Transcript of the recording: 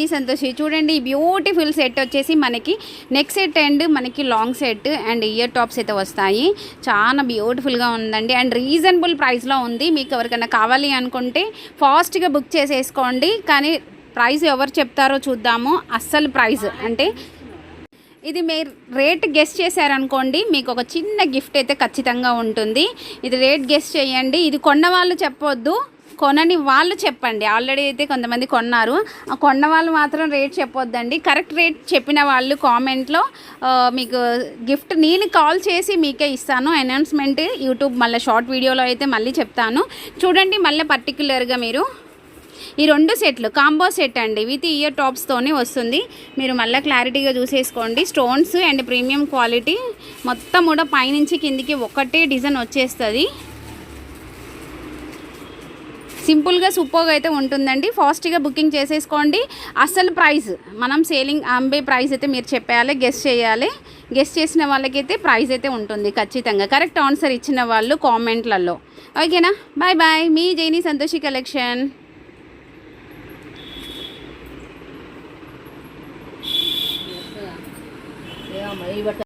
జైనీ సంతోషి. చూడండి beautiful set వచ్చేసి మనకి నెక్ సెట్ అండ్ మనకి long set and ear tops అయితే వస్తాయి. చాలా బ్యూటిఫుల్గా ఉందండి అండ్ రీజనబుల్ ప్రైస్లో ఉంది. మీకు ఎవరికైనా కావాలి అనుకుంటే ఫాస్ట్గా బుక్ చేసేసుకోండి. కానీ ప్రైస్ ఎవరు చెప్తారో చూద్దాము. అస్సలు ప్రైస్ అంటే ఇది మీరు రేట్ గెస్ చేశారనుకోండి, మీకు ఒక చిన్న గిఫ్ట్ అయితే ఖచ్చితంగా ఉంటుంది. ఇది రేట్ గెస్ చేయండి. ఇది కొన్న వాళ్ళు చెప్పొద్దు, కొనని వాళ్ళు చెప్పండి. ఆల్రెడీ అయితే కొంతమంది కొన్నారు, కొన్న వాళ్ళు మాత్రం రేట్ చెప్పొద్దండి. కరెక్ట్ రేట్ చెప్పిన వాళ్ళు కామెంట్లో మీకు గిఫ్ట్ నేను కాల్ చేసి మీకే ఇస్తాను. అనౌన్స్మెంట్ యూట్యూబ్ మళ్ళీ షార్ట్ వీడియోలో అయితే మళ్ళీ చెప్తాను. చూడండి మళ్ళీ పర్టికులర్గా మీరు ఈ 2 సెట్లు కాంబో సెట్ అండి, విత్ ఇయర్ టాప్స్తోనే వస్తుంది. మీరు మళ్ళీ క్లారిటీగా చూసేసుకోండి. స్టోన్స్ అండ్ ప్రీమియం క్వాలిటీ మొత్తం కూడా పైనుంచి కిందికి ఒకటే డిజైన్ వచ్చేస్తుంది. సింపుల్గా సూపర్గా అయితే ఉంటుందండి. ఫాస్ట్గా బుకింగ్ చేసేసుకోండి. అసలు ప్రైస్ మనం సేలింగ్ అంబే ప్రైస్ అయితే మీరు చెప్పేయాలి, గెస్ చేయాలి. గెస్ చేసిన వాళ్ళకైతే ప్రైస్ అయితే ఉంటుంది ఖచ్చితంగా. కరెక్ట్ ఆన్సర్ ఇచ్చిన వాళ్ళు కామెంట్లలో. ఓకేనా, బాయ్ బాయ్. మీ జైనీ సంతోషి కలెక్షన్.